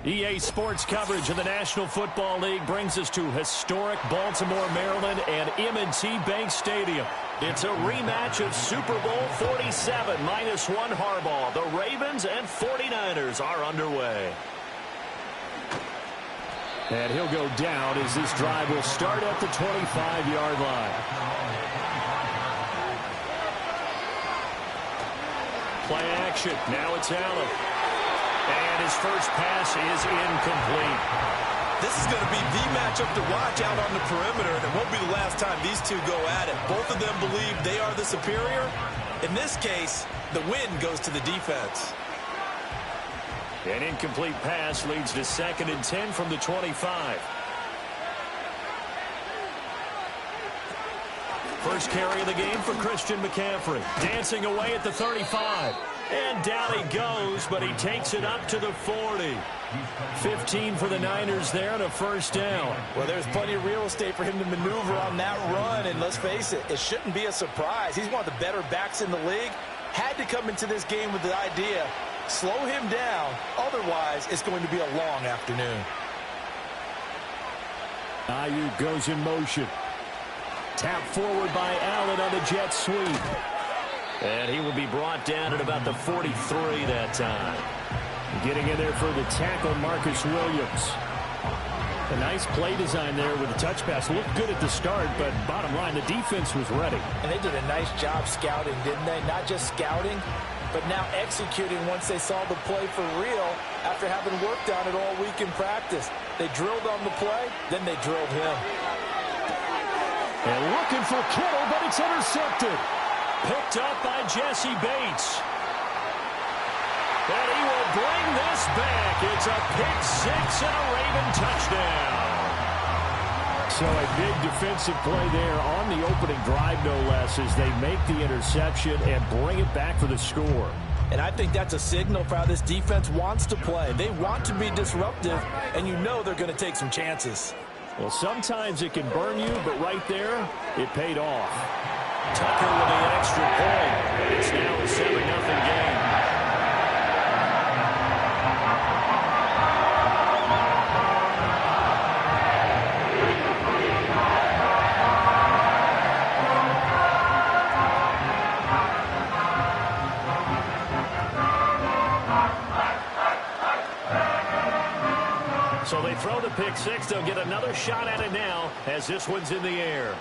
EA Sports coverage of the National Football League brings us to historic Baltimore, Maryland, and M&T Bank Stadium. It's a rematch of Super Bowl 47 -1 Harbaugh. The Ravens and 49ers are underway. And he'll go down as this drive will start at the 25-yard line. Play action. Now it's Allen. And his first pass is incomplete. This is going to be the matchup to watch out on the perimeter, and it won't be the last time these two go at it. Both of them believe they are the superior. In this case, the win goes to the defense. An incomplete pass leads to 2nd and 10 from the 25. First carry of the game for Christian McCaffrey. Dancing away at the 35. And down he goes, but he takes it up to the 40. 15 for the Niners there and a first down. Well, there's plenty of real estate for him to maneuver on that run, and let's face it, it shouldn't be a surprise. He's one of the better backs in the league. Had to come into this game with the idea, slow him down, otherwise it's going to be a long afternoon. Ayuk goes in motion. Tap forward by Allen on the jet sweep. And he will be brought down at about the 43 that time. Getting in there for the tackle, Marcus Williams. A nice play design there with the touch pass. Looked good at the start, but bottom line, the defense was ready. And they did a nice job scouting, didn't they? Not just scouting, but now executing once they saw the play for real after having worked on it all week in practice. They drilled on the play, then they drilled him. And looking for Kittle, but it's intercepted. Picked up by Jesse Bates. And he will bring this back. It's a pick six and a Raven touchdown. So a big defensive play there on the opening drive, no less, as they make the interception and bring it back for the score. And I think that's a signal for how this defense wants to play. They want to be disruptive, and you know they're going to take some chances. Well, sometimes it can burn you, but right there, it paid off. Tucker with the extra point. It's now a 7-0 game. So they throw the pick six. They'll get another shot at it now as this one's in the air.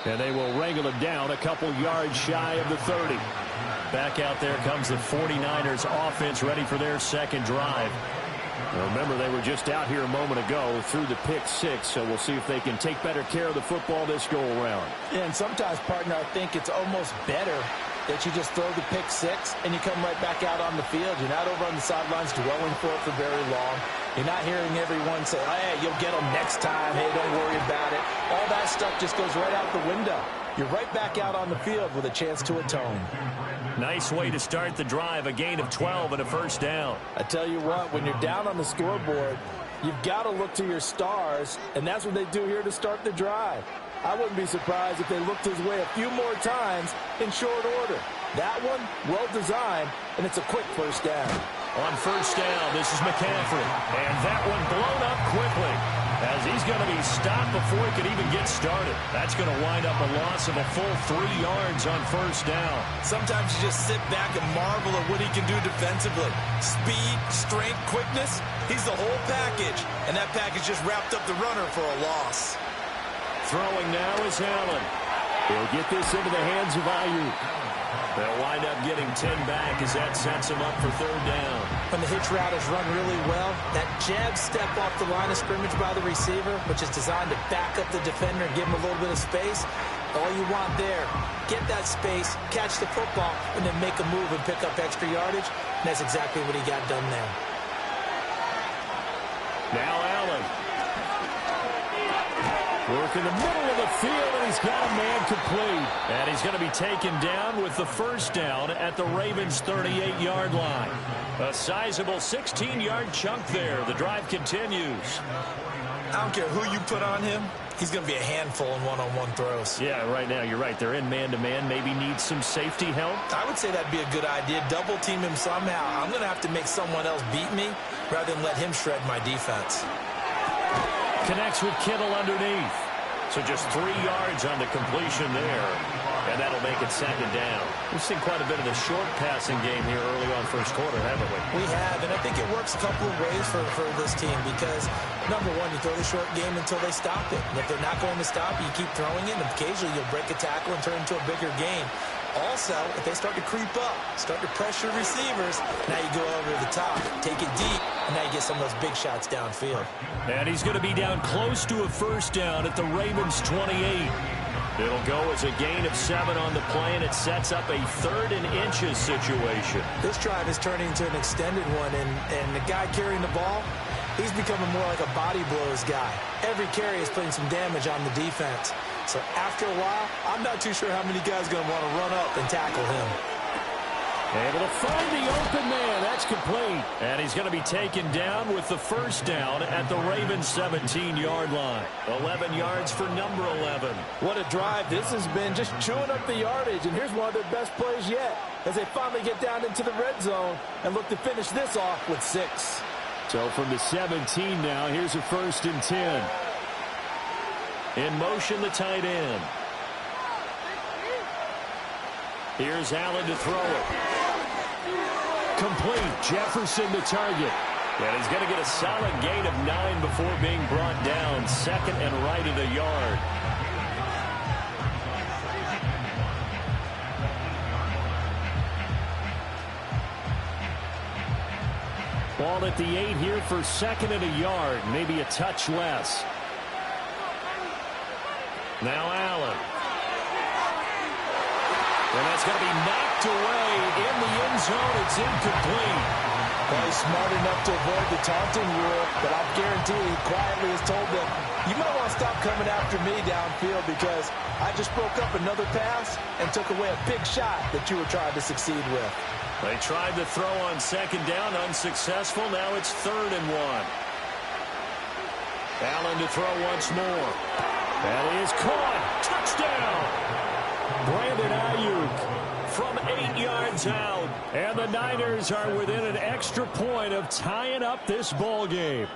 And they will wrangle him down a couple yards shy of the 30. Back out there comes the 49ers offense ready for their second drive. Now remember, they were just out here a moment ago through the pick six, so we'll see if they can take better care of the football this go-around. Yeah, and sometimes, partner, I think it's almost better that you just throw the pick six and you come right back out on the field. You're not over on the sidelines dwelling for it for very long. You're not hearing everyone say, hey, you'll get them next time. Hey, don't worry about it. All that stuff just goes right out the window. You're right back out on the field with a chance to atone. Nice way to start the drive, a gain of 12 and a first down. I tell you what, when you're down on the scoreboard, you've got to look to your stars, and that's what they do here to start the drive. I wouldn't be surprised if they looked his way a few more times in short order. That one, well designed, and it's a quick first down. On first down, this is McCaffrey. And that one blown up quickly as he's going to be stopped before he could even get started. That's going to wind up a loss of a full 3 yards on first down. Sometimes you just sit back and marvel at what he can do defensively. Speed, strength, quickness, he's the whole package. And that package just wrapped up the runner for a loss. Throwing now is Allen. He'll get this into the hands of Ayuk. They'll wind up getting 10 back as that sets him up for third down. When the hitch route is run really well, that jab step off the line of scrimmage by the receiver, which is designed to back up the defender and give him a little bit of space, all you want there, get that space, catch the football, and then make a move and pick up extra yardage. And that's exactly what he got done there. Now Allen. Work in the middle of the field, and he's got a man complete. And he's going to be taken down with the first down at the Ravens' 38-yard line. A sizable 16-yard chunk there. The drive continues. I don't care who you put on him. He's going to be a handful in one-on-one throws. Yeah, right now, you're right. They're in man-to-man. Maybe need some safety help. I would say that'd be a good idea. Double team him somehow. I'm going to have to make someone else beat me rather than let him shred my defense. Connects with Kittle underneath. So just 3 yards on the completion there. And that'll make it second down. We've seen quite a bit of the short passing game here early on first quarter, haven't we? We have, and I think it works a couple of ways for this team because, number one, you throw the short game until they stop it. And if they're not going to stop it, you keep throwing it, and occasionally you'll break a tackle and turn it into a bigger game. Also, if they start to creep up, start to pressure receivers, now you go over the top, take it deep, and now you get some of those big shots downfield. And he's going to be down close to a first down at the Ravens' 28. It'll go as a gain of 7 on the play, and it sets up a 3rd and inches situation. This drive is turning into an extended one, and the guy carrying the ball, he's becoming more like a body blows guy. Every carry is putting some damage on the defense. So after a while, I'm not too sure how many guys are going to want to run up and tackle him. Able to find the open man. That's complete. And he's going to be taken down with the first down at the Ravens' 17-yard line. 11 yards for number 11. What a drive this has been, just chewing up the yardage. And here's one of their best plays yet as they finally get down into the red zone and look to finish this off with 6. So from the 17 now, here's a 1st and 10. In motion, the tight end. Here's Allen to throw it. Complete. Jefferson the target. And he's going to get a solid gain of 9 before being brought down. 2nd and right at a yard. Ball at the 8 here for 2nd and a yard. Maybe a touch less. Now Allen. And that's going to be knocked away in the end zone. It's incomplete. Well, he's smart enough to avoid the taunting rule, but I guarantee he quietly has told them, you might want to stop coming after me downfield because I just broke up another pass and took away a big shot that you were trying to succeed with. They tried to throw on 2nd down, unsuccessful. Now it's 3rd and 1. Allen to throw once more. That is caught. Touchdown. Brandon Ayuk from 8 yards out. And the Niners are within an extra point of tying up this ball game.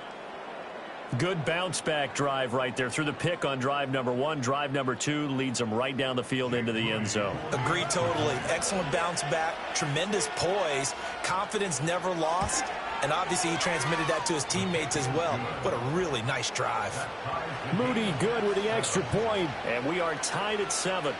Good bounce-back drive right there through the pick on drive number 1. Drive number 2 leads them right down the field into the end zone. Agree totally. Excellent bounce back. Tremendous poise. Confidence never lost. And obviously he transmitted that to his teammates as well. What a really nice drive. Moody good with the extra point. And we are tied at 7.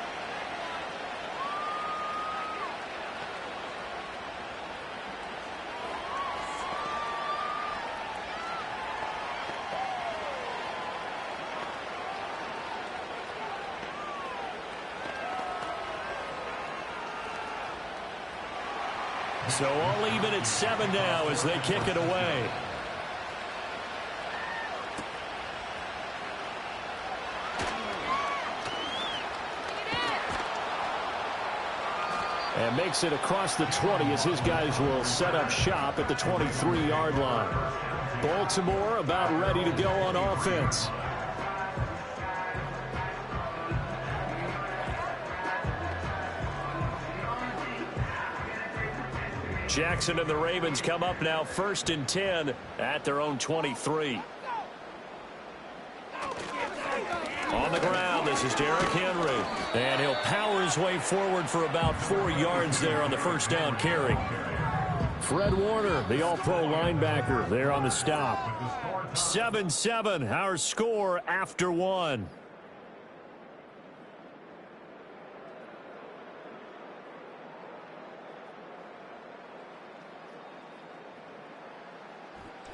So all even at 7 now as they kick it away. And makes it across the 20 as his guys will set up shop at the 23-yard line. Baltimore about ready to go on offense. Jackson and the Ravens come up now 1st and 10 at their own 23. On the ground, this is Derrick Henry. And he'll power his way forward for about 4 yards there on the first down carry. Fred Warner, the all-pro linebacker, there on the stop. 7-7, our score after 1.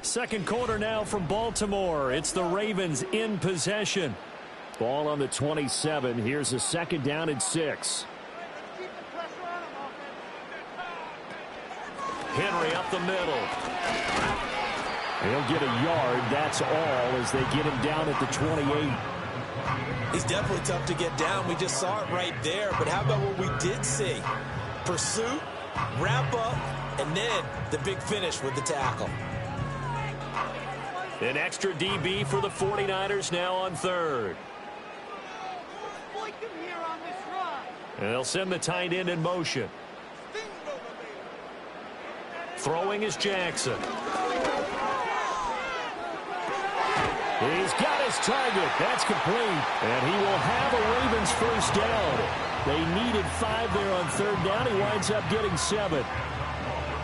Second quarter now from Baltimore. It's the Ravens in possession. Ball on the 27. Here's a 2nd down and 6. Henry up the middle. He'll get a yard. That's all as they get him down at the 28. He's definitely tough to get down. We just saw it right there. But how about what we did see? Pursuit, wrap up, and then the big finish with the tackle. An extra DB for the 49ers now on 3rd. And they'll send the tight end in motion. Throwing is Jackson. He's got his target. That's complete. And he will have a Ravens first down. They needed 5 there on third down. He winds up getting 7.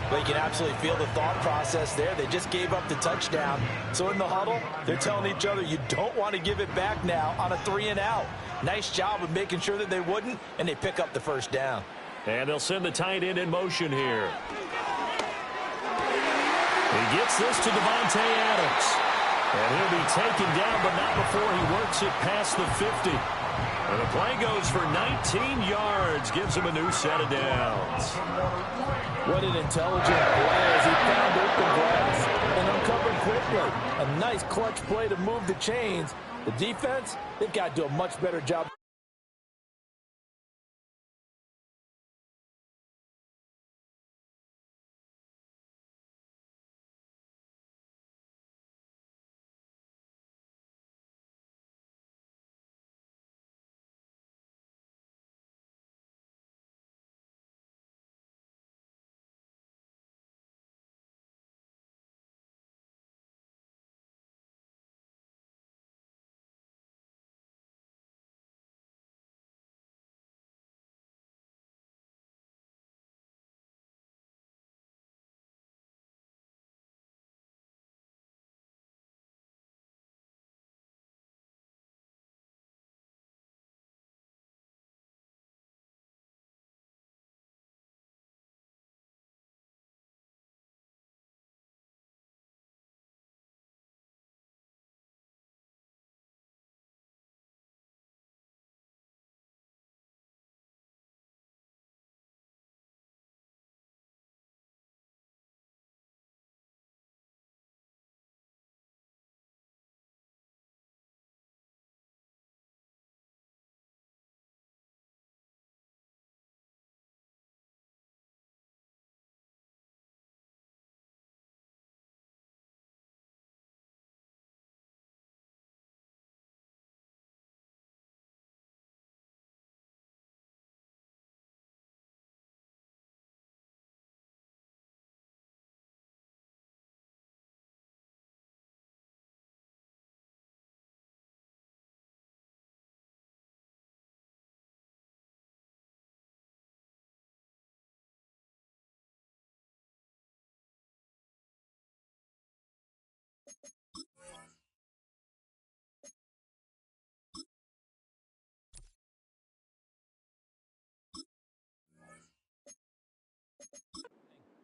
But you can absolutely feel the thought process there. They just gave up the touchdown. So in the huddle, they're telling each other, you don't want to give it back now on a 3-and-out. Nice job of making sure that they wouldn't, and they pick up the first down. And they'll send the tight end in motion here. He gets this to Devontae Adams. And he'll be taken down, but not before he works it past the 50. And the play goes for 19 yards. Gives him a new set of downs. What an intelligent play as he found open grass and uncovered quickly. A nice clutch play to move the chains. The defense, they've got to do a much better job.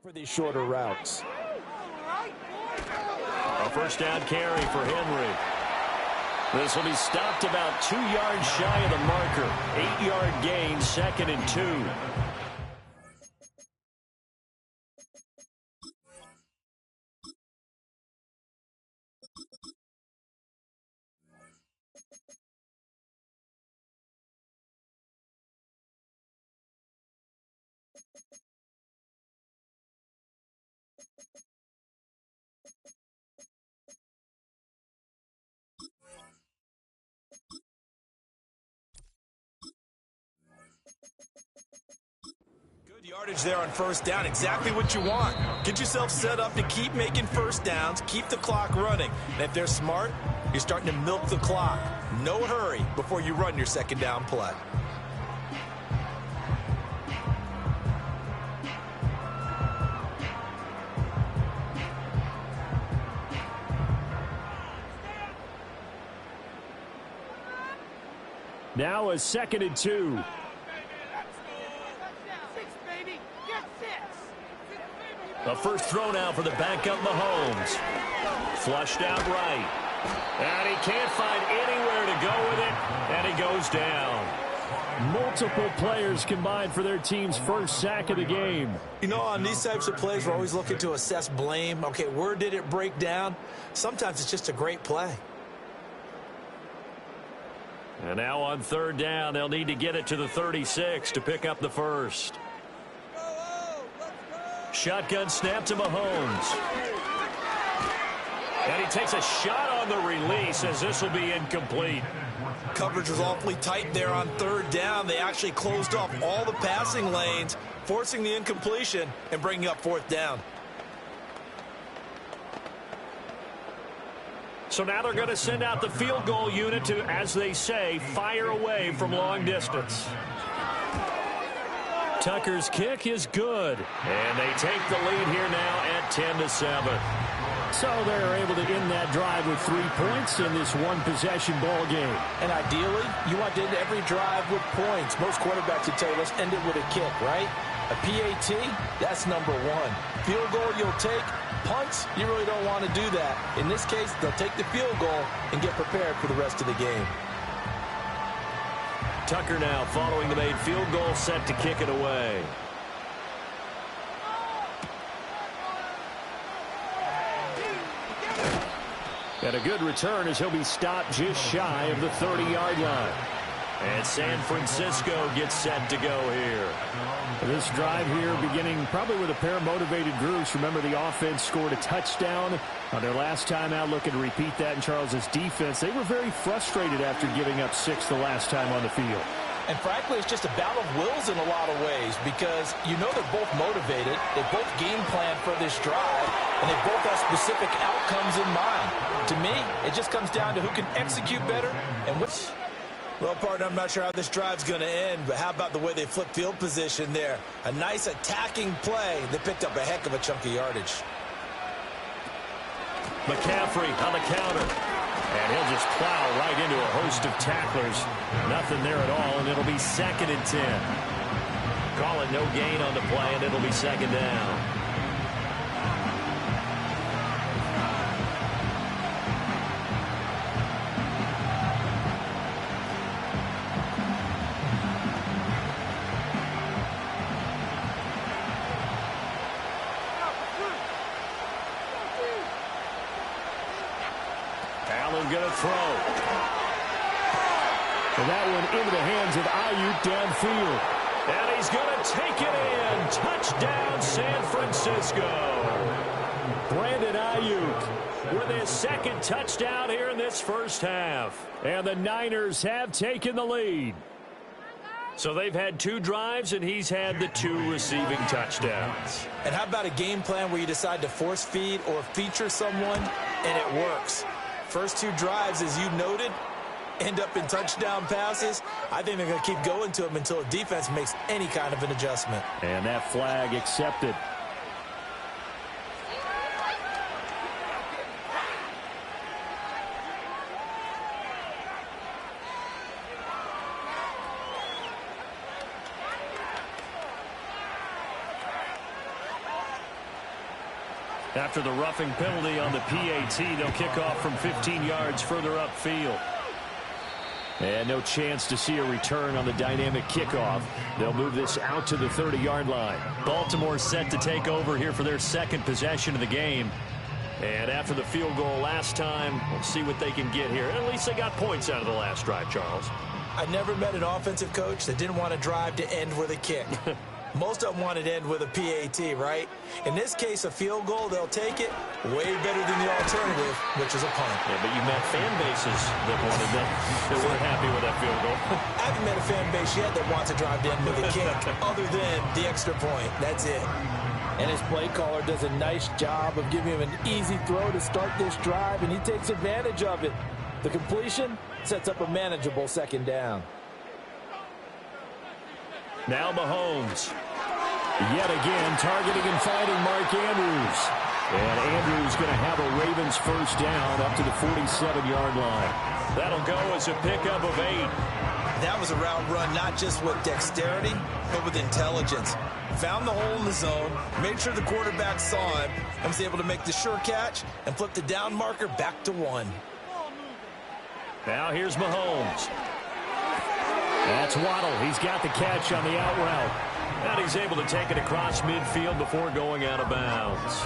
For these shorter routes. A first down carry for Henry. This will be stopped about 2 yards shy of the marker. 8-yard gain, 2nd and 2. Yardage there on first down, exactly what you want. Get yourself set up to keep making first downs, keep the clock running. And if they're smart, you're starting to milk the clock. No hurry before you run your second down play. Now a 2nd and 2. The first throw now for the backup Mahomes. Flushed out right. And he can't find anywhere to go with it. And he goes down. Multiple players combined for their team's first sack of the game. You know, on these types of plays, we're always looking to assess blame. Okay, where did it break down? Sometimes it's just a great play. And now on third down, they'll need to get it to the 36 to pick up the first. Shotgun snap to Mahomes. And he takes a shot on the release as this will be incomplete. coverage was awfully tight there on third down. They actually closed off all the passing lanes, forcing the incompletion and bringing up fourth down. So now they're going to send out the field goal unit to, as they say, fire away from long distance. Tucker's kick is good. And they take the lead here now at 10-7. So they're able to end that drive with 3 points in this one-possession ball game. And ideally, you want to end every drive with points. Most quarterbacks would tell you, let's end it with a kick, right? A PAT, that's number one. Field goal you'll take. Punts, you really don't want to do that. In this case, they'll take the field goal and get prepared for the rest of the game. Tucker now following the made field goal, set to kick it away. And a good return as he'll be stopped just shy of the 30-yard line. And San Francisco gets set to go here. This drive here beginning probably with a pair of motivated groups. Remember, the offense scored a touchdown on their last time out, looking to repeat that in Charles's defense. They were very frustrated after giving up 6 the last time on the field. And frankly, it's just a battle of wills in a lot of ways because you know they're both motivated. They both game plan for this drive, and they both have specific outcomes in mind. To me, it just comes down to who can execute better and which. Well, partner, I'm not sure how this drive's going to end, but how about the way they flip field position there? A nice attacking play. They picked up a heck of a chunk of yardage. McCaffrey on the counter. And he'll just plow right into a host of tacklers. Nothing there at all, and it'll be 2nd and 10. Call it no gain on the play, and it'll be 2nd down. Going to throw. And that one into the hands of Ayuk downfield. And he's going to take it in. Touchdown, San Francisco. Brandon Ayuk with his 2nd touchdown here in this first half. And the Niners have taken the lead. So they've had 2 drives, and he's had the 2 receiving touchdowns. And how about a game plan where you decide to force feed or feature someone, and it works? First 2 drives, as you noted, end up in touchdown passes. I think they're going to keep going to them until the defense makes any kind of an adjustment. And that flag accepted. After the roughing penalty on the PAT, they'll kick off from 15 yards further upfield. And no chance to see a return on the dynamic kickoff. They'll move this out to the 30-yard line. Baltimore set to take over here for their 2nd possession of the game. And after the field goal last time, we'll see what they can get here. At least they got points out of the last drive, Charles. I never met an offensive coach that didn't want a drive to end with a kick. Most of them want it to end with a PAT, right? In this case, a field goal, they'll take it way better than the alternative, which is a punt. Yeah, but you've met fan bases that wanted that weren't happy with that field goal. I haven't met a fan base yet that wants a drive to end with a kick, other than the extra point. That's it. And his play caller does a nice job of giving him an easy throw to start this drive, and he takes advantage of it. The completion sets up a manageable 2nd down. Now Mahomes. Yet again, targeting and finding Mark Andrews. And Andrews going to have a Ravens first down up to the 47-yard line. That'll go as a pickup of 8. That was a route run not just with dexterity, but with intelligence. Found the hole in the zone, made sure the quarterback saw him, and was able to make the sure catch and flip the down marker back to 1. Now here's Mahomes. That's Waddle. He's got the catch on the out route. And he's able to take it across midfield before going out of bounds.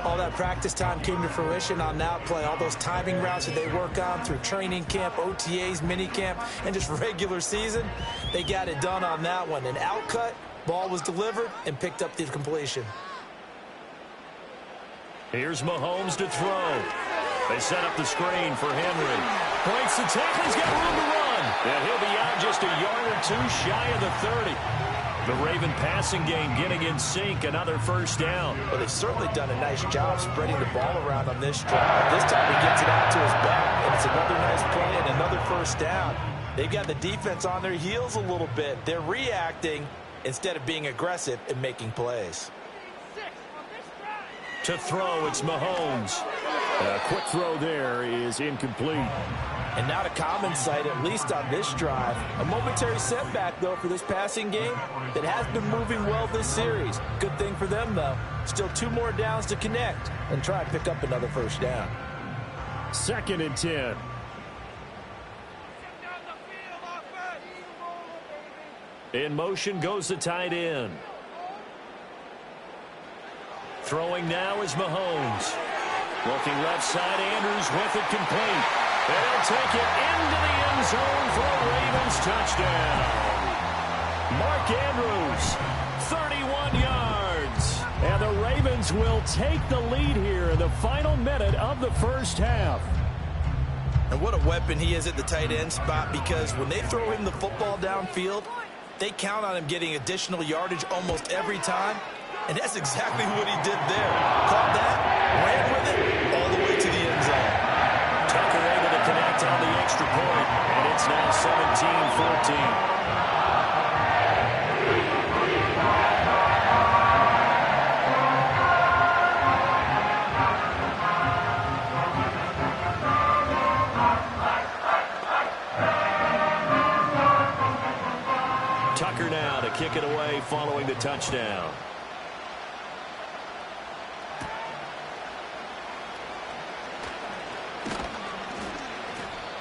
All that practice time came to fruition on that play. All those timing routes that they work on through training camp, OTAs, minicamp, and just regular season, they got it done on that one. An outcut, ball was delivered, and picked up the completion. Here's Mahomes to throw. They set up the screen for Henry. Breaks the tackle. He's got room to run. And he'll be out just a yard or two shy of the 30. The Raven passing game getting in sync. Another first down. Well, they've certainly done a nice job spreading the ball around on this drive. This time he gets it out to his back, and it's another nice play and another first down. They've got the defense on their heels a little bit. They're reacting instead of being aggressive and making plays. To throw, it's Mahomes. A quick throw there is incomplete. And not a common sight, at least on this drive. A momentary setback, though, for this passing game that has been moving well this series. Good thing for them, though. Still 2 more downs to connect and try and pick up another first down. 2nd and 10. In motion goes the tight end. Throwing now is Mahomes. Looking left side, Andrews with it complete. They'll take it into the end zone for a Ravens touchdown. Mark Andrews, 31 yards. And the Ravens will take the lead here in the final minute of the first half. And what a weapon he is at the tight end spot, because when they throw him the football downfield, they count on him getting additional yardage almost every time. And that's exactly what he did there. Caught that, ran with it, all the way to the end zone. Tucker able to connect on the extra point, and it's now 17-14. Tucker now to kick it away following the touchdown.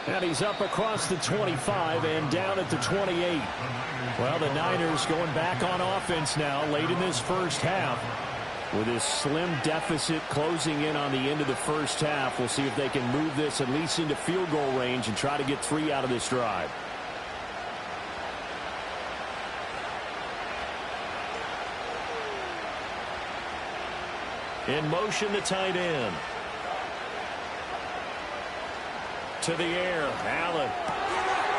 And he's up across the 25 and down at the 28. Well, the Niners going back on offense now late in this first half. With this slim deficit closing in on the end of the first half, we'll see if they can move this at least into field goal range and try to get 3 out of this drive. In motion, the tight end. To the air, Allen.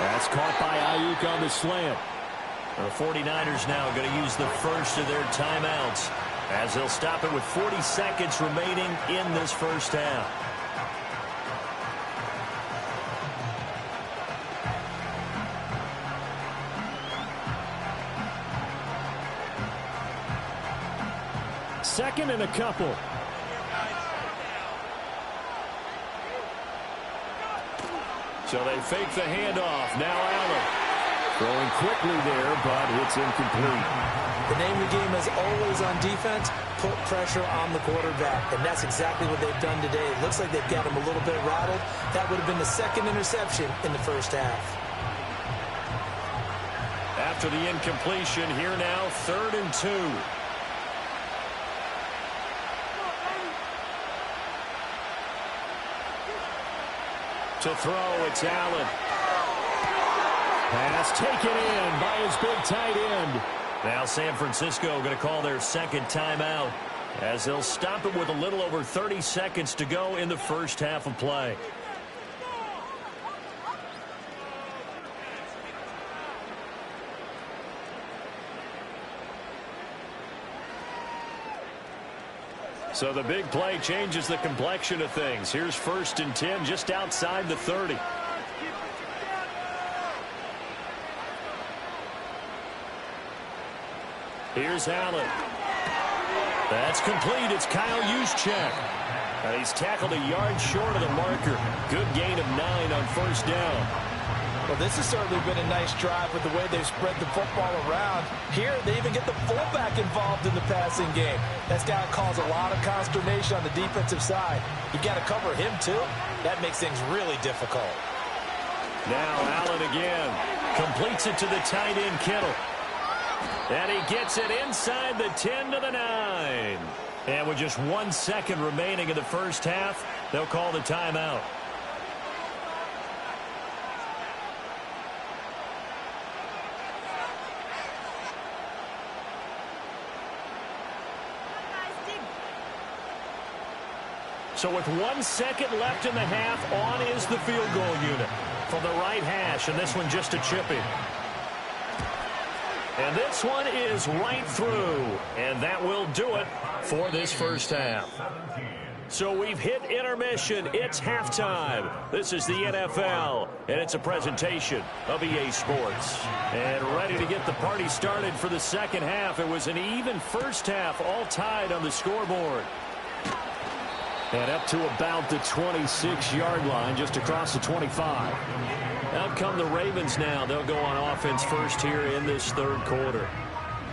That's caught by Ayuk on the slant. The 49ers now going to use the first of their timeouts as they'll stop it with 40 seconds remaining in this first half. Second and a couple. So they fake the handoff. Now Allen. Throwing quickly there, but it's incomplete. The name of the game is always on defense, put pressure on the quarterback. And that's exactly what they've done today. It looks like they've got him a little bit rattled. That would have been the second interception in the first half. After the incompletion, here now, 3rd and 2. To throw, it's Allen. Pass taken in by his big tight end. Now San Francisco going to call their second timeout as they'll stop it with a little over 30 seconds to go in the first half of play. So the big play changes the complexion of things. Here's 1st and 10 just outside the 30. Here's Allen. That's complete. It's Kyle Juszczyk. And he's tackled a yard short of the marker. Good gain of 9 on first down. Well, this has certainly been a nice drive with the way they've spread the football around. Here, they even get the fullback involved in the passing game. That's got to cause a lot of consternation on the defensive side. You got to cover him, too. That makes things really difficult. Now Allen again. Completes it to the tight end, Kittle. And he gets it inside the 10 to the 9. And with just 1 second remaining in the first half, they'll call the timeout. So with 1 second left in the half, on is the field goal unit from the right hash, and this one just a chipping. And this one is right through, and that will do it for this first half. So we've hit intermission. It's halftime. This is the NFL, and it's a presentation of EA Sports. And ready to get the party started for the second half. It was an even first half, all tied on the scoreboard. And up to about the 26-yard line, just across the 25. Out come the Ravens now. They'll go on offense first here in this third quarter.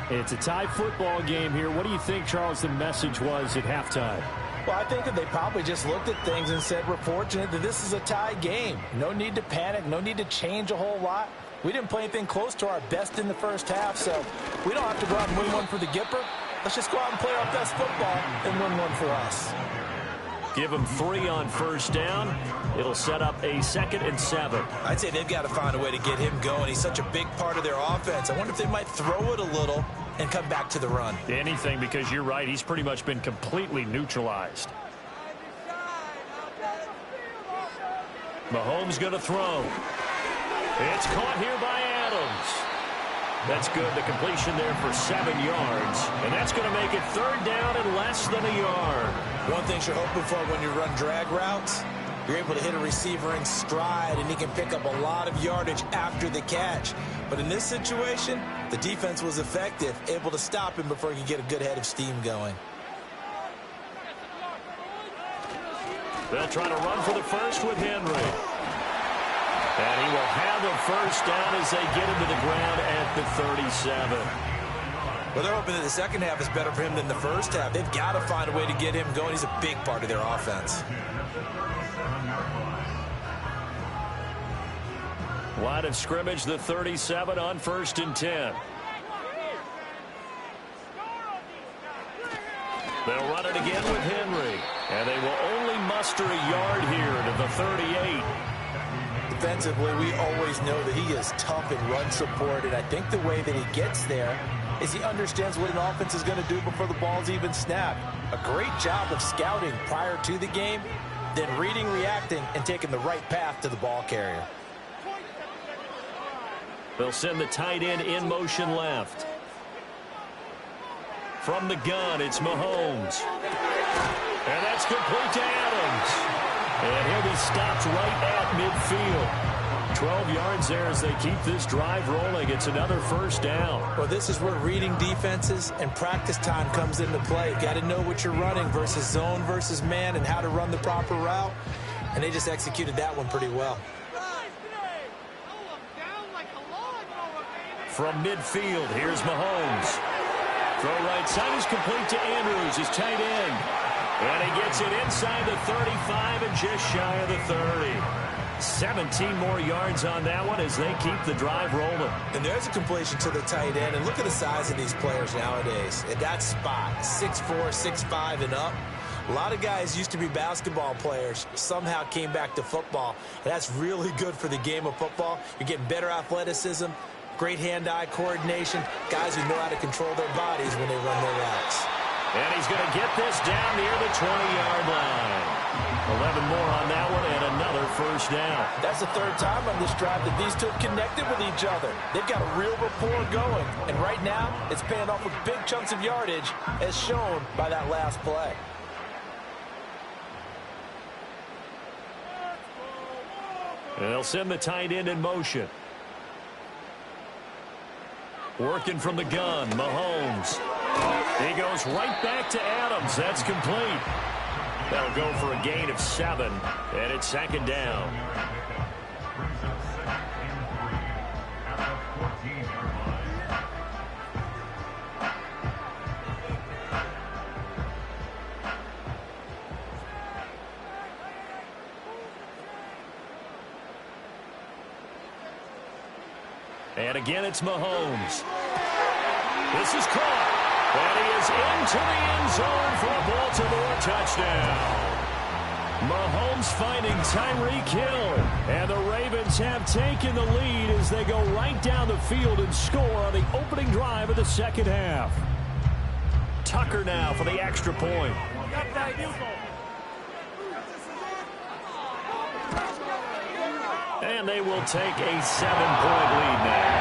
It's a tie football game here. What do you think, Charles, the message was at halftime? Well, I think that they probably just looked at things and said, we're fortunate that this is a tie game. No need to panic. No need to change a whole lot. We didn't play anything close to our best in the first half, so we don't have to go out and win one for the Gipper. Let's just go out and play our best football and win one for us. Give them 3 on first down. It'll set up a 2nd and 7. I'd say they've got to find a way to get him going. He's such a big part of their offense. I wonder if they might throw it a little and come back to the run. Anything, because you're right. He's pretty much been completely neutralized. Mahomes going to throw. It's caught here by Adams. That's good. The completion there for 7 yards. And that's going to make it 3rd down and less than a yard. One thing you're hoping for when you run drag routes, you're able to hit a receiver in stride, and he can pick up a lot of yardage after the catch. But in this situation, the defense was effective, able to stop him before he could get a good head of steam going. They'll try to run for the first with Henry. And he will have a first down as they get him to the ground at the 37. Well, they're hoping that the second half is better for him than the first half. They've got to find a way to get him going. He's a big part of their offense. Line of scrimmage, the 37 on 1st and 10. They'll run it again with Henry. And they will only muster a yard here to the 38. Defensively, we always know that he is tough in run support, and I think the way that he gets there is he understands what an offense is going to do before the ball's even snapped. A great job of scouting prior to the game, then reading, reacting, and taking the right path to the ball carrier. They'll send the tight end in motion left. From the gun, it's Mahomes. And that's complete to Adams. And he'll be stopped right at midfield. 12 yards there as they keep this drive rolling. It's another first down. Well, this is where reading defenses and practice time comes into play. Got to know what you're running versus zone versus man and how to run the proper route. And they just executed that one pretty well. From midfield, here's Mahomes. Throw right side is complete to Andrews, his tight end. And he gets it inside the 35 and just shy of the 30. 17 more yards on that one as they keep the drive rolling. And there's a completion to the tight end. And look at the size of these players nowadays. At that spot, 6'4", 6'5", and up. A lot of guys used to be basketball players, somehow came back to football. And that's really good for the game of football. You're getting better athleticism, great hand-eye coordination, guys who know how to control their bodies when they run their routes. And he's going to get this down near the 20-yard line. 11 more on that one and another first down. That's the 3rd time on this drive that these two have connected with each other. They've got a real rapport going. And right now, it's paying off with big chunks of yardage as shown by that last play. And they'll send the tight end in motion. Working from the gun, Mahomes. He goes right back to Adams. That's complete. That'll go for a gain of 7, and it's 2nd down. And again, it's Mahomes. This is caught. And he is into the end zone for a Baltimore touchdown. Mahomes finding Tyreek Hill. And the Ravens have taken the lead as they go right down the field and score on the opening drive of the second half. Tucker now for the extra point. And they will take a 7-point lead now.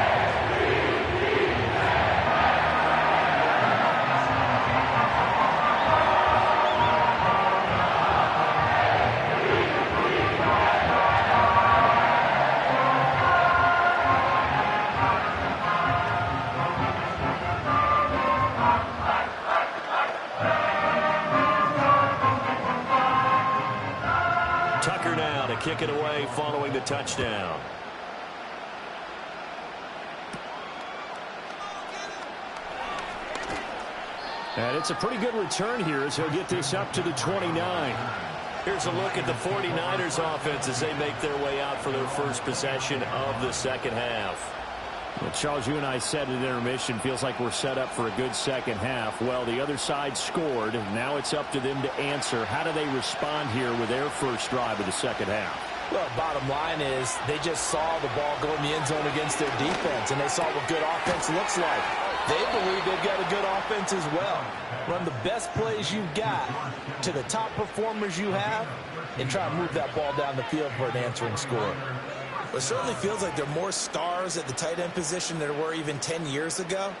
Kick it away following the touchdown. And it's a pretty good return here as he'll get this up to the 29. Here's a look at the 49ers offense as they make their way out for their first possession of the second half. Well, Charles, you and I said at intermission, feels like we're set up for a good second half. Well, the other side scored. Now it's up to them to answer. How do they respond here with their first drive of the second half? Well, bottom line is they just saw the ball go in the end zone against their defense, and they saw what good offense looks like. They believe they've got a good offense as well. Run the best plays you've got to the top performers you have and try to move that ball down the field for an answering score. It certainly feels like there are more stars at the tight end position than there were even 10 years ago.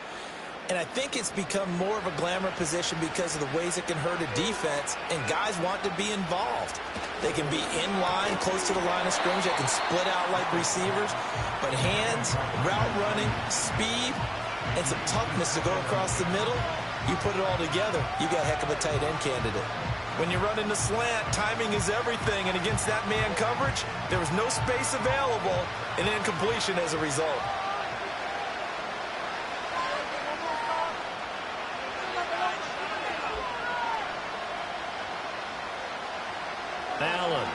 And I think it's become more of a glamour position because of the ways it can hurt a defense, and guys want to be involved. They can be in line, close to the line of scrimmage. They can split out like receivers. But hands, route running, speed, and some toughness to go across the middle, you put it all together, you got a heck of a tight end candidate. When you run in the slant, timing is everything, and against that man coverage, there was no space available, and incompletion as a result. Allen.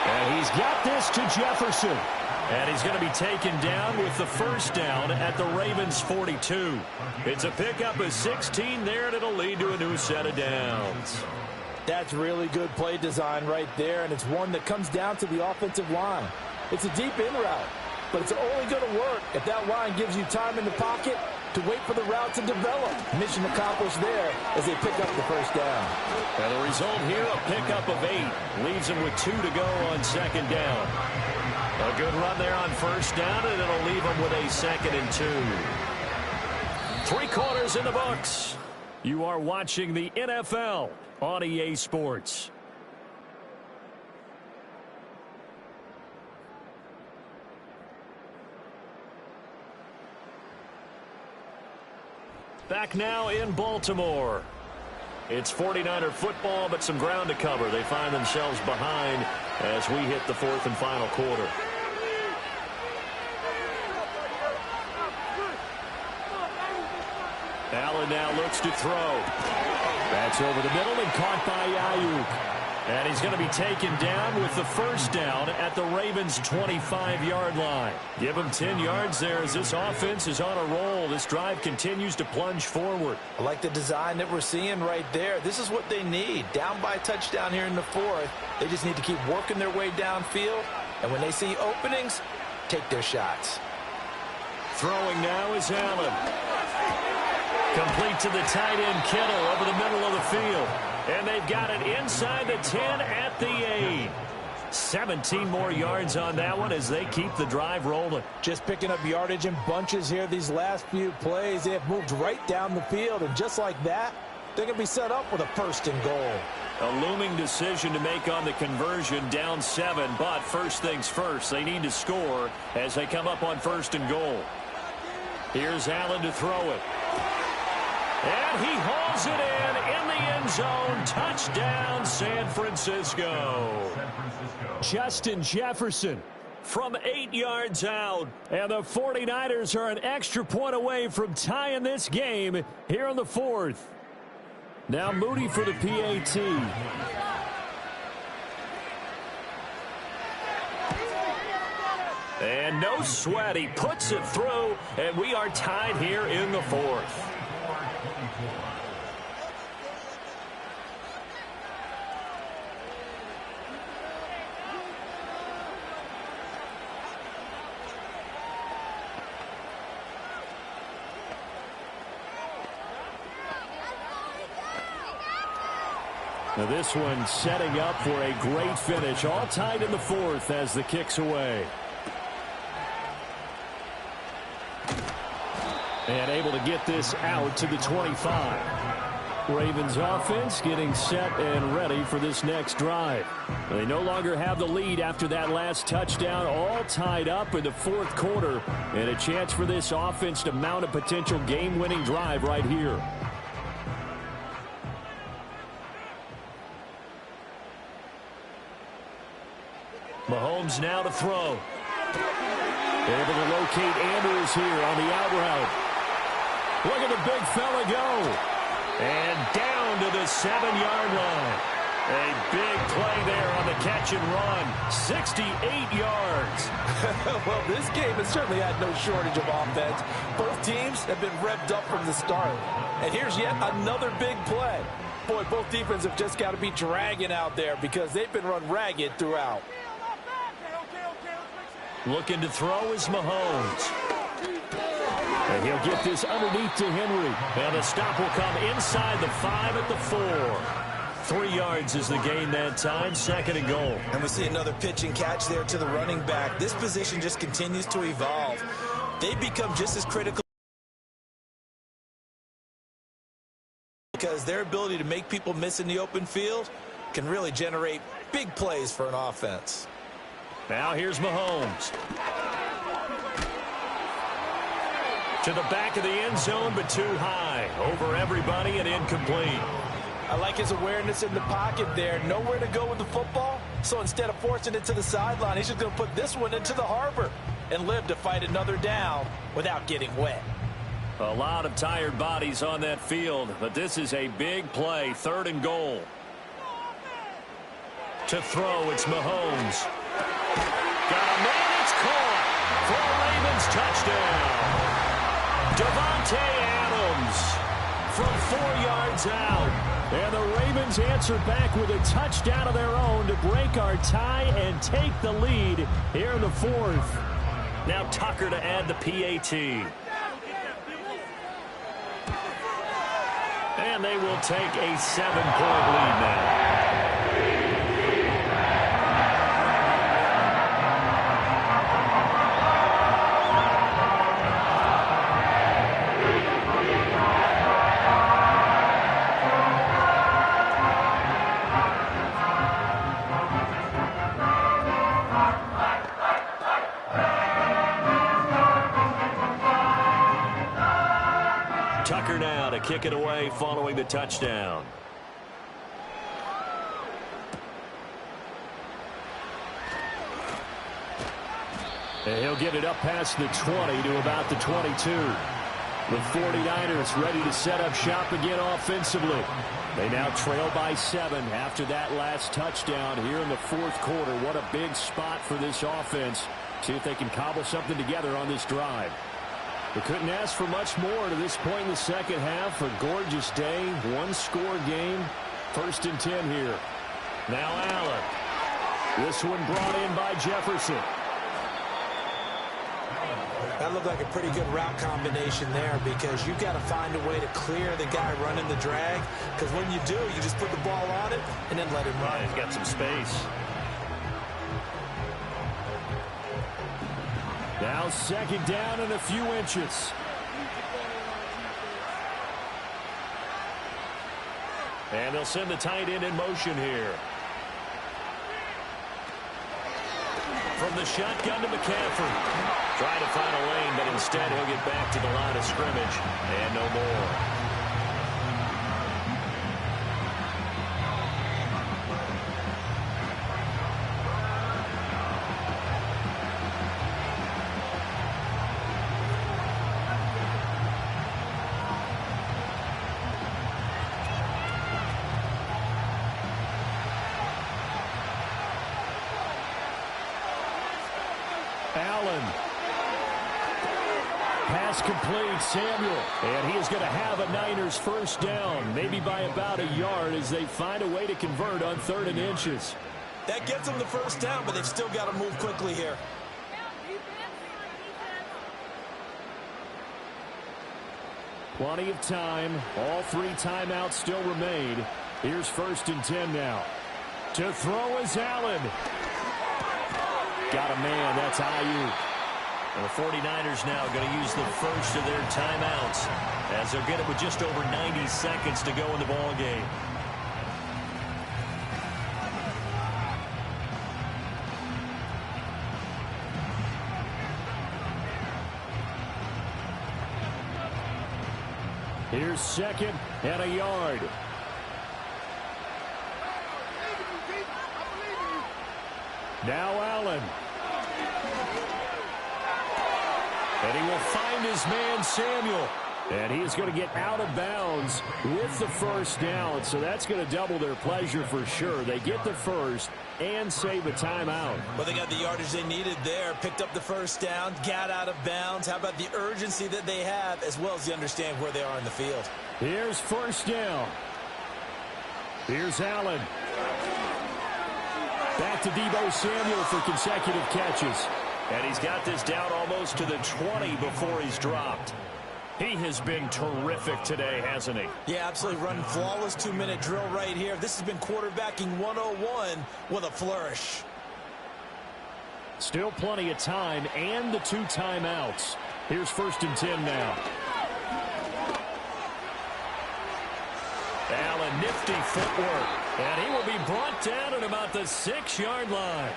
And he's got this to Jefferson. And he's going to be taken down with the first down at the Ravens' 42. It's a pickup of 16 there, and it'll lead to a new set of downs. That's really good play design right there, and it's one that comes down to the offensive line. It's a deep in route, but it's only going to work if that line gives you time in the pocket to wait for the route to develop. Mission accomplished there as they pick up the first down. And the result here, a pickup of 8. Leaves them with 2 to go on second down. A good run there on first down, and it'll leave them with a 2nd and 2. 3 quarters in the books. You are watching the NFL on EA Sports. Back now in Baltimore. It's 49er football, but some ground to cover. They find themselves behind as we hit the 4th and final quarter. Allen now looks to throw. That's over the middle and caught by Ayuk. And he's going to be taken down with the first down at the Ravens' 25-yard line. Give him 10 yards there as this offense is on a roll. This drive continues to plunge forward. I like the design that we're seeing right there. This is what they need. Down by a touchdown here in the 4th. They just need to keep working their way downfield. And when they see openings, take their shots. Throwing now is Allen. Complete to the tight end, Kittle, over the middle of the field. And they've got it inside the 10 at the 8. 17 more yards on that one as they keep the drive rolling. Just picking up yardage in bunches here these last few plays. They have moved right down the field, and just like that, they're going to be set up with a 1st and goal. A looming decision to make on the conversion, down 7, but first things first, they need to score as they come up on 1st and goal. Here's Allen to throw it. And he hauls it in the end zone. Touchdown, San Francisco. Justin Jefferson from 8 yards out. And the 49ers are an extra point away from tying this game here in the 4th. Now Moody for the PAT. And no sweat. He puts it through, and we are tied here in the 4th. Now this one setting up for a great finish. All tied in the fourth as the kick's away. And able to get this out to the 25. Ravens offense getting set and ready for this next drive. They no longer have the lead after that last touchdown, all tied up in the fourth quarter, and a chance for this offense to mount a potential game-winning drive right here. Mahomes now to throw. Able to locate Andrews here on the out route. Look at the big fella go. And down to the 7-yard line. A big play there on the catch and run. 68 yards. Well, this game has certainly had no shortage of offense. Both teams have been revved up from the start. And here's yet another big play. Boy, both defenses have just got to be dragging out there because they've been run ragged throughout. Looking to throw is Mahomes. And he'll get this underneath to Henry. And the stop will come inside the 5 at the 4. 3 yards is the gain that time. 2nd and goal. And we see another pitch and catch there to the running back. This position just continues to evolve. They become just as critical because their ability to make people miss in the open field can really generate big plays for an offense. Now here's Mahomes. To the back of the end zone, but too high. Over everybody and incomplete. I like his awareness in the pocket there. Nowhere to go with the football. So instead of forcing it to the sideline, he's just going to put this one into the harbor and live to fight another down without getting wet. A lot of tired bodies on that field, but this is a big play. 3rd and goal. To throw, it's Mahomes. Got a man, it's caught for a Ravens touchdown. Devontae Adams from 4 yards out. And the Ravens answer back with a touchdown of their own to break our tie and take the lead here in the 4th. Now Tucker to add the PAT. And they will take a 7-point lead now. Tucker now to kick it away following the touchdown. And he'll get it up past the 20 to about the 22. The 49ers ready to set up shop again offensively. They now trail by 7 after that last touchdown here in the 4th quarter. What a big spot for this offense. See if they can cobble something together on this drive. We couldn't ask for much more to this point in the second half. A gorgeous day, 1-score game. 1st and 10 here. Now Allen. This one brought in by Jefferson. That looked like a pretty good route combination there because you've got to find a way to clear the guy running the drag. Because when you do, you just put the ball on it and then let him run. He's got some space. Now 2nd down and a few inches. And they'll send the tight end in motion here. From the shotgun to McCaffrey. Trying to find a lane, but instead he'll get back to the line of scrimmage. And no more. Allen. Pass complete, Samuel. And he is going to have a Niners first down, maybe by about a yard as they find a way to convert on 3rd and inches. That gets them the first down, but they've still got to move quickly here. Plenty of time. All 3 timeouts still remain. Here's 1st and 10 now. To throw is Allen. Got a man. That's Ayuk. And the 49ers now going to use the first of their timeouts as they'll get it with just over 90 seconds to go in the ball game. Here's 2nd and a yard. Now Allen. And he will find his man Samuel. And he is going to get out of bounds with the 1st down. So that's going to double their pleasure for sure. They get the 1st and save a timeout. Well, they got the yardage they needed there. Picked up the 1st down, got out of bounds. How about the urgency that they have, as well as they understand where they are in the field? Here's 1st down. Here's Allen. Back to Deebo Samuel for consecutive catches. And he's got this down almost to the 20 before he's dropped. He has been terrific today, hasn't he? Yeah, absolutely. Running flawless 2-minute drill right here. This has been quarterbacking 101 with a flourish. Still plenty of time and the 2 timeouts. Here's 1st and 10 now. Allen, nifty footwork. And he will be brought down at about the 6-yard line.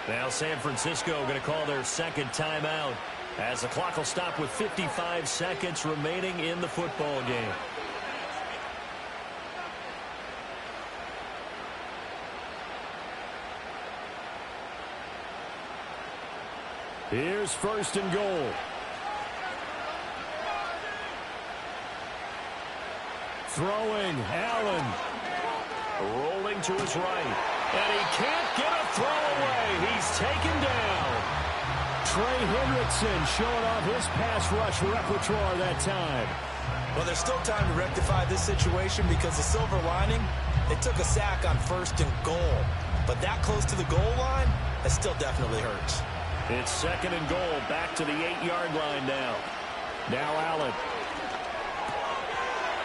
Now San Francisco going to call their 2nd timeout as the clock will stop with 55 seconds remaining in the football game. Here's 1st and goal. Throwing, Allen. Rolling to his right. And he can't get a throw away. He's taken down. Trey Hendrickson showing off his pass rush repertoire that time. Well, there's still time to rectify this situation because the silver lining, they took a sack on 1st and goal. But that close to the goal line, it still definitely hurts. It's 2nd and goal, back to the 8-yard line now. Now Allen.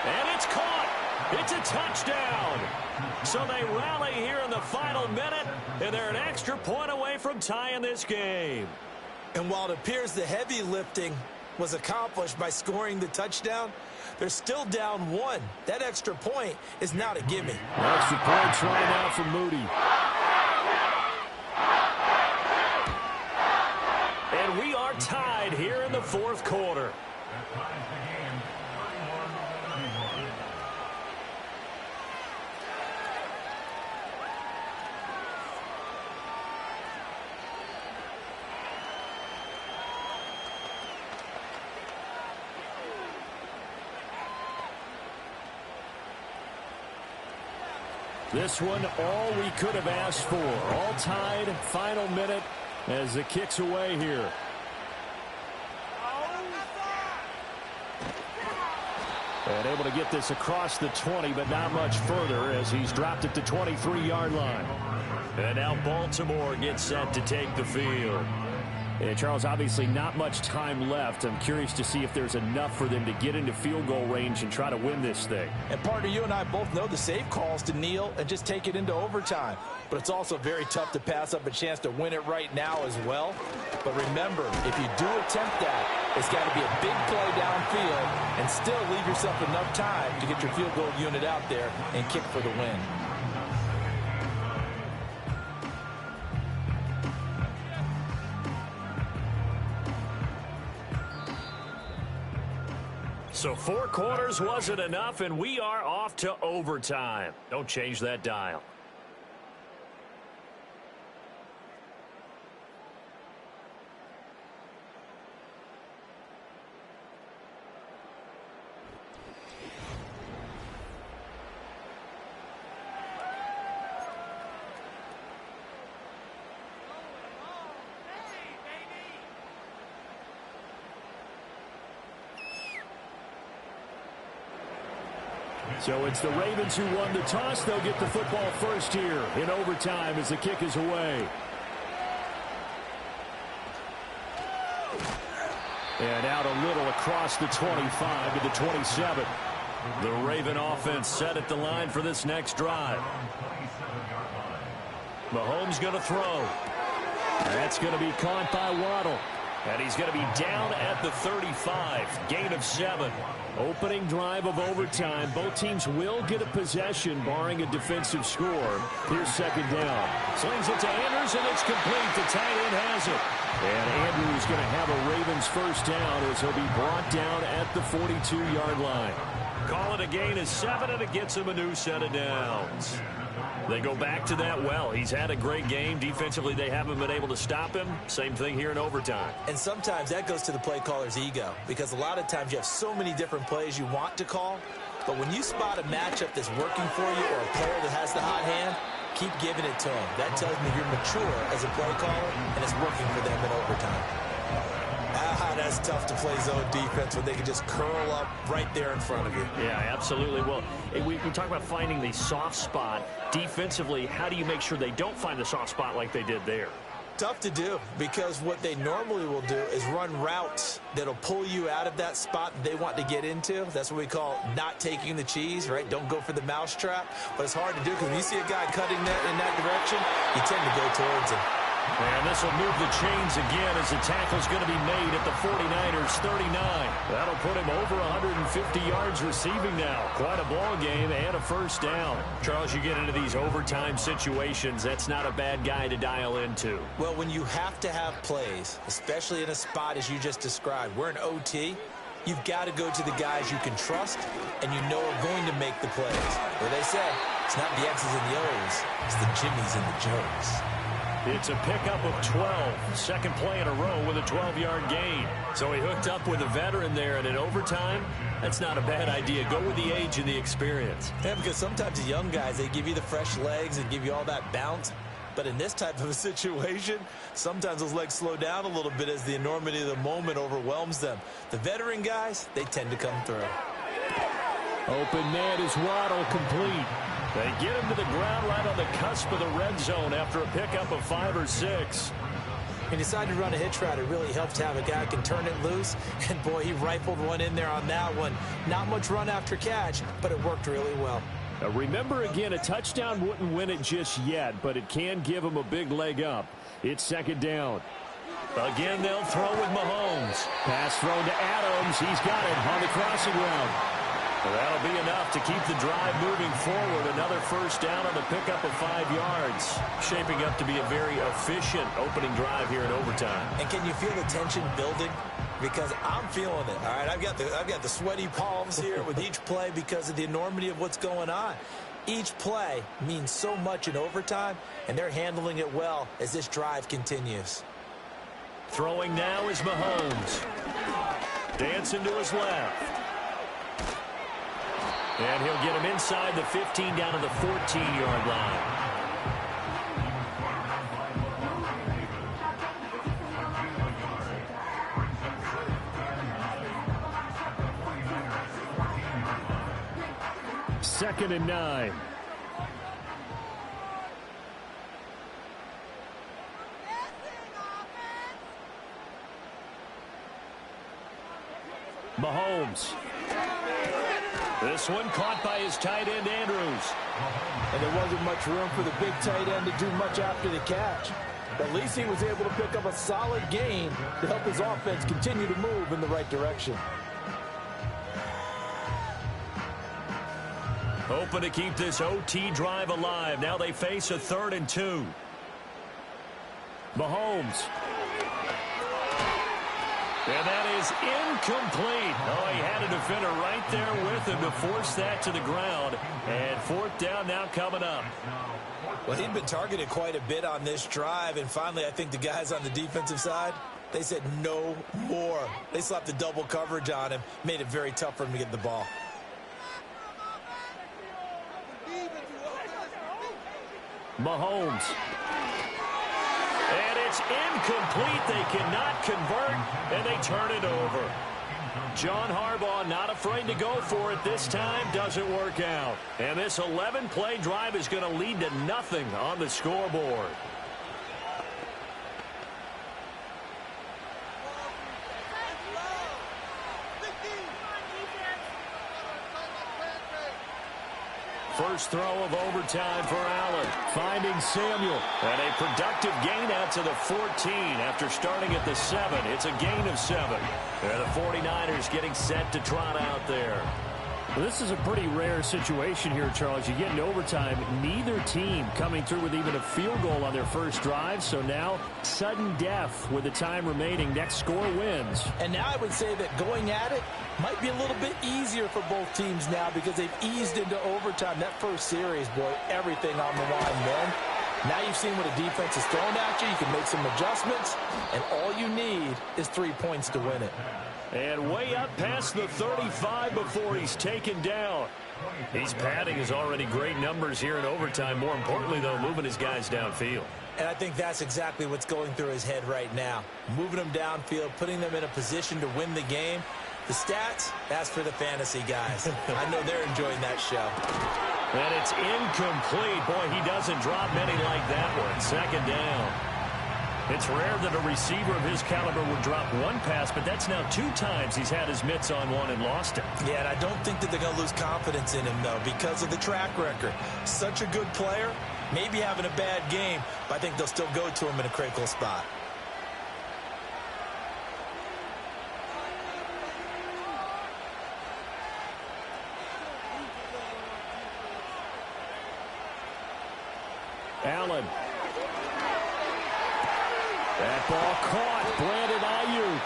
And it's caught. It's a touchdown. So they rally here in the final minute, and they're an extra point away from tying this game. And while it appears the heavy lifting was accomplished by scoring the touchdown, they're still down 1. That extra point is not a gimme. Extra point try now for Moody. And we are tied here in the 4th quarter. This one, all we could have asked for. All tied, final minute as the kick's away here. And able to get this across the 20, but not much further as he's dropped it to 23-yard line. And now Baltimore gets set to take the field. And Charles, obviously not much time left. I'm curious to see if there's enough for them to get into field goal range and try to win this thing. And partner, you and I both know the safe calls to kneel and just take it into overtime. But it's also very tough to pass up a chance to win it right now as well. But remember, if you do attempt that, it's got to be a big play downfield and still leave yourself enough time to get your field goal unit out there and kick for the win. So 4 quarters wasn't enough, and we are off to overtime. Don't change that dial. So it's the Ravens who won the toss. They'll get the football first here in overtime as the kick is away. And out a little across the 25 to the 27. The Raven offense set at the line for this next drive. Mahomes going to throw. That's going to be caught by Waddle. And he's going to be down at the 35. Gain of 7. Opening drive of overtime. Both teams will get a possession, barring a defensive score. Here's second down. Slings it to Andrews, and it's complete. The tight end has it. And Andrews going to have a Ravens first down as he'll be brought down at the 42-yard line. Call it a gain of 7, and it gets him a new set of downs. They go back to that well. He's had a great game. Defensively, they haven't been able to stop him. Same thing here in overtime. And sometimes that goes to the play caller's ego, because a lot of times you have so many different plays you want to call, but when you spot a matchup that's working for you or a player that has the hot hand, keep giving it to him. That tells me you're mature as a play caller, and it's working for them in overtime. That's tough to play zone defense when they can just curl up right there in front of you. Yeah, absolutely. Well, we talk about finding the soft spot. Defensively, how do you make sure they don't find the soft spot like they did there? Tough to do, because what they normally will do is run routes that'll pull you out of that spot that they want to get into. That's what we call not taking the cheese, right? Don't go for the mousetrap. But it's hard to do, because when you see a guy cutting that in that direction, you tend to go towards him. And this will move the chains again as the tackle's going to be made at the 49ers 39. That'll put him over 150 yards receiving now. Quite a ball game and a first down. Charles, you get into these overtime situations, that's not a bad guy to dial into. Well, when you have to have plays, especially in a spot as you just described, we're in OT, you've got to go to the guys you can trust and you know are going to make the plays. Where they say, it's not the X's and the O's, it's the Jimmys and the Joes. It's a pickup of 12. Second play in a row with a 12-yard gain. So he hooked up with a veteran there, and in overtime, that's not a bad idea. Go with the age and the experience. Yeah, because sometimes the young guys, they give you the fresh legs and give you all that bounce. But in this type of a situation, sometimes those legs slow down a little bit as the enormity of the moment overwhelms them. The veteran guys, they tend to come through. Open man is Waddle, complete. They get him to the ground right on the cusp of the red zone after a pickup of 5 or 6. He decided to run a hitch route. It really helped to have a guy who can turn it loose. And, boy, he rifled one in there on that one. Not much run after catch, but it worked really well. Now remember, again, a touchdown wouldn't win it just yet, but it can give him a big leg up. It's second down. Again, they'll throw with Mahomes. Pass thrown to Adams. He's got it on the crossing route. Well, that'll be enough to keep the drive moving forward. Another first down on the pickup of 5 yards. Shaping up to be a very efficient opening drive here in overtime. And can you feel the tension building? Because I'm feeling it. All right, I've got the sweaty palms here with each play because of the enormity of what's going on. Each play means so much in overtime, and they're handling it well as this drive continues. Throwing now is Mahomes. Dancing to his left. And he'll get him inside the 15 down to the 14-yard line. Second and 9. Mahomes. This one caught by his tight end, Andrews. And there wasn't much room for the big tight end to do much after the catch. At least he was able to pick up a solid gain to help his offense continue to move in the right direction. Hoping to keep this OT drive alive. Now they face a 3rd and 2. Mahomes. And that is incomplete. Oh, he had a defender right there with him to force that to the ground. And 4th down now coming up. Well, he'd been targeted quite a bit on this drive, and finally I think the guys on the defensive side, they said no more. They slapped the double coverage on him, made it very tough for him to get the ball. Mahomes. And it's incomplete. They cannot convert, and they turn it over. John Harbaugh not afraid to go for it this time. Doesn't work out. And this 11-play drive is going to lead to nothing on the scoreboard. First throw of overtime for Allen. Finding Samuel. And a productive gain out to the 14 after starting at the 7. It's a gain of 7. And the 49ers getting set to trot out there. Well, this is a pretty rare situation here, Charles. You get into overtime, neither team coming through with even a field goal on their first drive. So now, sudden death with the time remaining. Next score wins. And now I would say that going at it might be a little bit easier for both teams now because they've eased into overtime. That first series, boy, everything on the line then. Now you've seen what a defense is throwing at you. You can make some adjustments, and all you need is 3 points to win it. And way up past the 35 before he's taken down. He's padding his already great numbers here in overtime. More importantly, though, moving his guys downfield. And I think that's exactly what's going through his head right now. Moving them downfield, putting them in a position to win the game. The stats, that's for the fantasy guys. I know they're enjoying that show. And it's incomplete. Boy, he doesn't drop many like that one. Second down. It's rare that a receiver of his caliber would drop one pass, but that's now 2 times he's had his mitts on one and lost it. Yeah, and I don't think that they're going to lose confidence in him, though, because of the track record. Such a good player, maybe having a bad game, but I think they'll still go to him in a critical spot. Allen. That ball caught. Brandon Ayuk.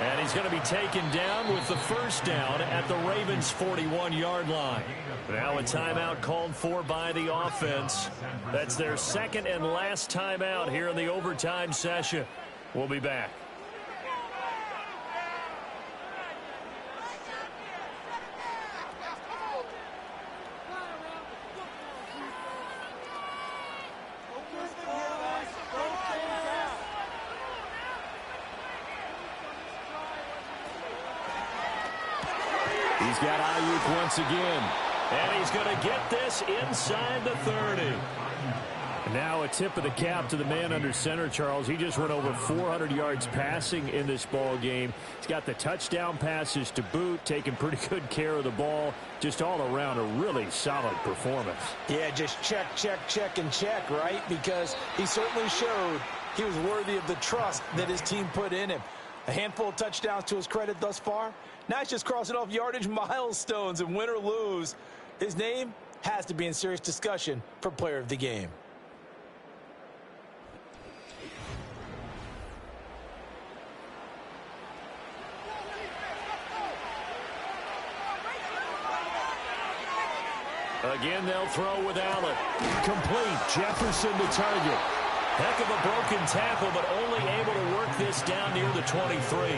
And he's going to be taken down with the first down at the Ravens' 41-yard line. Now a timeout called for by the offense. That's their second and last timeout here in the overtime session. We'll be back. He's got Ayuk once again. And he's going to get this inside the 30. Now a tip of the cap to the man under center, Charles. He just went over 400 yards passing in this ball game. He's got the touchdown passes to boot, taking pretty good care of the ball. Just all around a really solid performance. Yeah, just check, and check, right? Because he certainly showed he was worthy of the trust that his team put in him. A handful of touchdowns to his credit thus far. Now he's just crossing off yardage milestones, and win or lose, his name has to be in serious discussion for player of the game. Again, they'll throw with Allen. Complete. Jefferson the target. Heck of a broken tackle, but only able to work this down near the 23.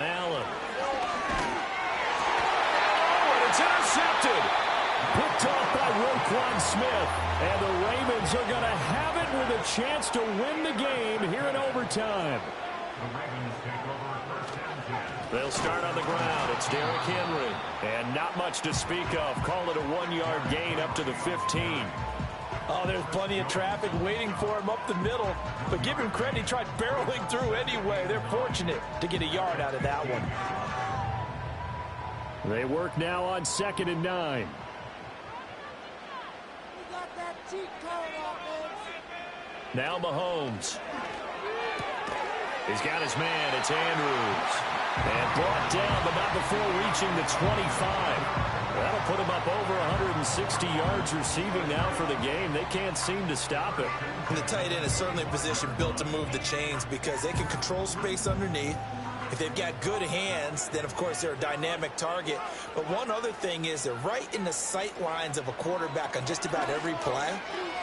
Allen. Oh, and it's intercepted. Picked off by Roquan Smith. And the Ravens are going to have it with a chance to win the game here in overtime. They'll start on the ground. It's Derrick Henry. And not much to speak of. Call it a 1-yard gain up to the 15. Oh, there's plenty of traffic waiting for him up the middle. But give him credit, he tried barreling through anyway. They're fortunate to get a yard out of that one. They work now on 2nd and 9. Now Mahomes. He's got his man. It's Andrews. And brought down, but not before reaching the 25. That'll put him up over 160 yards receiving now for the game. They can't seem to stop it. And the tight end is certainly a position built to move the chains because they can control space underneath. If they've got good hands, then, of course, they're a dynamic target. But one other thing is they're right in the sight lines of a quarterback on just about every play.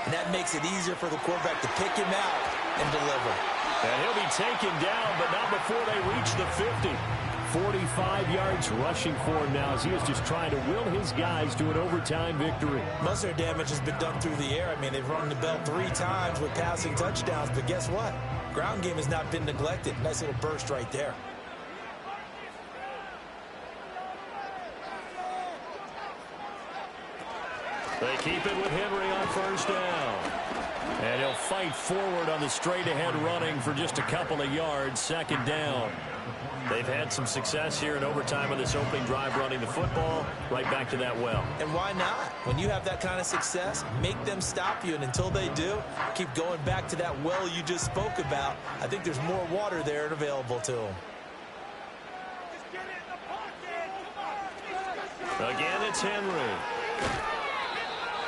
And that makes it easier for the quarterback to pick him out and deliver. And he'll be taken down, but not before they reach the 50. 45 yards rushing for him now as he is just trying to will his guys to an overtime victory. Most of their damage has been done through the air. I mean, they've rung the bell 3 times with passing touchdowns, but guess what? Ground game has not been neglected. Nice little burst right there. They keep it with Henry on first down. And he'll fight forward on the straight-ahead running for just a couple of yards. Second down. They've had some success here in overtime on this opening drive running the football. Right back to that well. And why not? When you have that kind of success, make them stop you. And until they do, keep going back to that well you just spoke about. I think there's more water there and available to them. Again, it's Henry.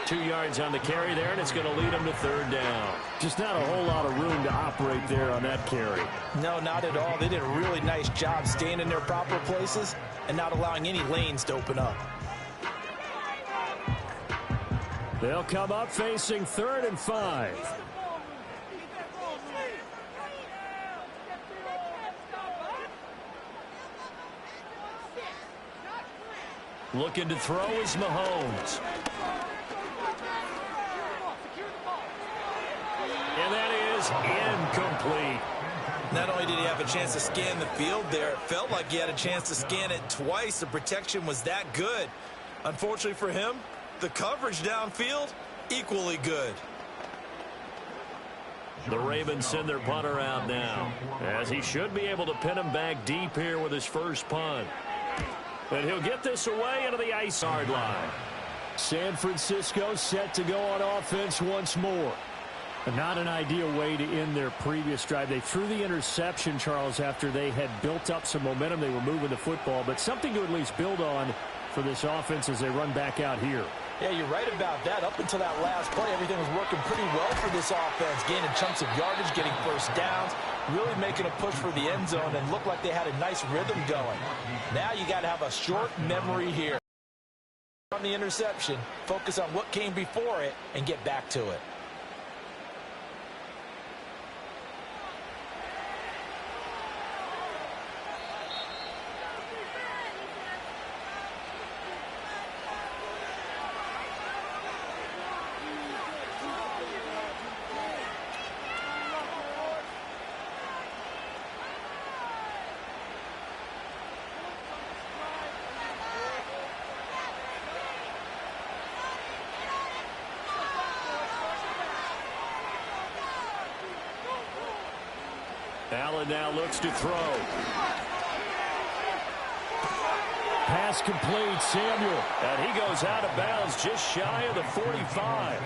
2 yards on the carry there, and it's going to lead him to third down. Just not a whole lot of room to operate there on that carry. No, not at all. They did a really nice job staying in their proper places and not allowing any lanes to open up. They'll come up facing 3rd and 5. Looking to throw is Mahomes. And that is incomplete. Not only did he have a chance to scan the field there, it felt like he had a chance to scan it twice. The protection was that good. Unfortunately for him, the coverage downfield, equally good. The Ravens send their punter out now, as he should be able to pin him back deep here with his first punt. And he'll get this away into the ice yard line. San Francisco set to go on offense once more. Not an ideal way to end their previous drive. They threw the interception, Charles, after they had built up some momentum. They were moving the football, but something to at least build on for this offense as they run back out here. Yeah, you're right about that. Up until that last play, everything was working pretty well for this offense, gaining chunks of yardage, getting first downs, really making a push for the end zone, and looked like they had a nice rhythm going. Now you got to have a short memory here. On the interception, focus on what came before it and get back to it. Allen now looks to throw. Pass complete, Samuel. And he goes out of bounds just shy of the 45.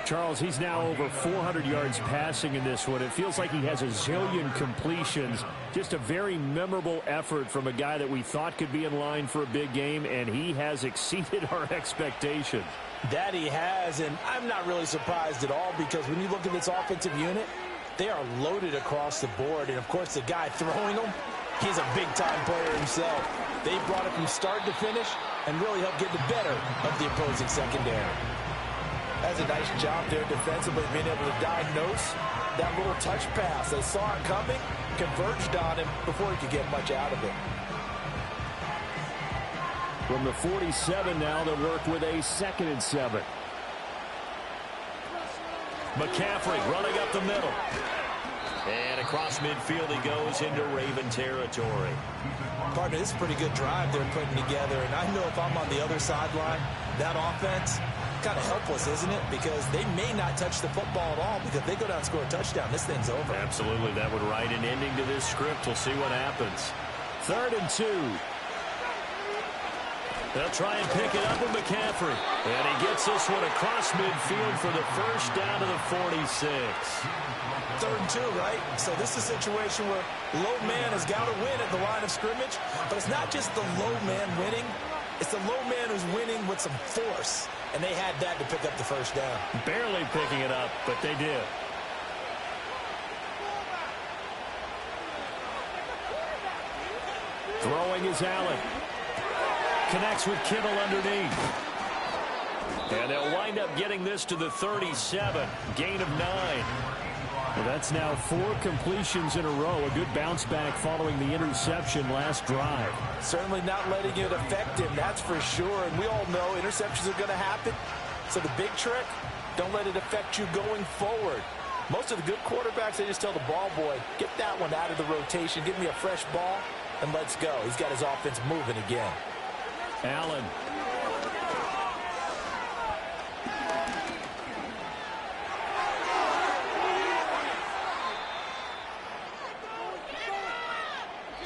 Charles, he's now over 400 yards passing in this one. It feels like he has a zillion completions. Just a very memorable effort from a guy that we thought could be in line for a big game, and he has exceeded our expectations. That he has, and I'm not really surprised at all, because when you look at this offensive unit, they are loaded across the board. And, of course, the guy throwing them, he's a big-time player himself. They brought it from start to finish and really helped get the better of the opposing secondary. That's a nice job there defensively, being able to diagnose that little touch pass. They saw it coming, converged on him before he could get much out of it. From the 47 now, they'll work with a 2nd and 7. McCaffrey running up the middle. And across midfield he goes into Raven territory. Partner, this is a pretty good drive they're putting together. And I know if I'm on the other sideline, that offense, kind of helpless, isn't it? Because they may not touch the football at all, because if they go down and score a touchdown, this thing's over. Absolutely. That would write an ending to this script. We'll see what happens. 3rd and 2. They'll try and pick it up with McCaffrey. And he gets this one across midfield for the first down to the 46. 3rd and 2, right? So this is a situation where low man has got to win at the line of scrimmage. But it's not just the low man winning. It's the low man who's winning with some force. And they had that to pick up the first down. Barely picking it up, but they did. Throwing is Allen. Connects with Kittle underneath. And they'll wind up getting this to the 37. Gain of 9. Well, that's now 4 completions in a row. A good bounce back following the interception last drive. Certainly not letting it affect him, that's for sure. And we all know interceptions are going to happen. So the big trick, don't let it affect you going forward. Most of the good quarterbacks, they just tell the ball boy, get that one out of the rotation, give me a fresh ball, and let's go. He's got his offense moving again. Allen.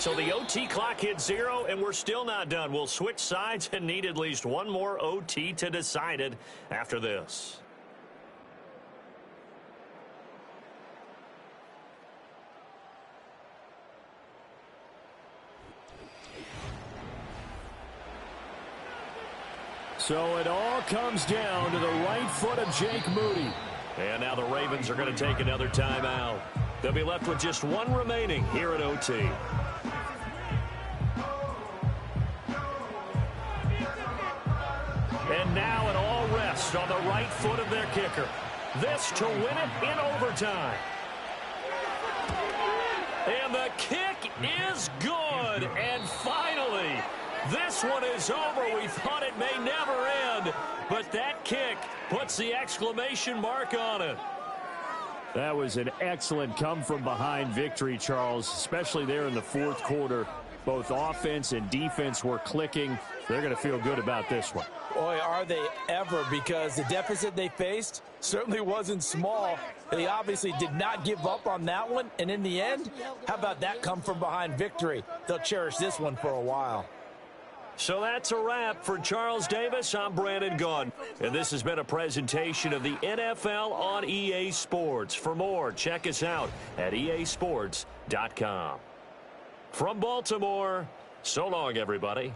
So the OT clock hit 0, and we're still not done. We'll switch sides and need at least one more OT to decide it after this. So it all comes down to the right foot of Jake Moody. And now the Ravens are going to take another timeout. They'll be left with just one remaining here at OT. And now it all rests on the right foot of their kicker. This to win it in overtime. And the kick is good. And finally, this one is over. We thought it may never end, but that kick puts the exclamation mark on it. That was an excellent come-from-behind victory, Charles, especially there in the fourth quarter. Both offense and defense were clicking. They're going to feel good about this one. Boy, are they ever, because the deficit they faced certainly wasn't small. They obviously did not give up on that one, and in the end, how about that come-from-behind victory? They'll cherish this one for a while. So that's a wrap for Charles Davis. I'm Brandon Gaudin, and this has been a presentation of the NFL on EA Sports. For more, check us out at easports.com. From Baltimore, so long, everybody.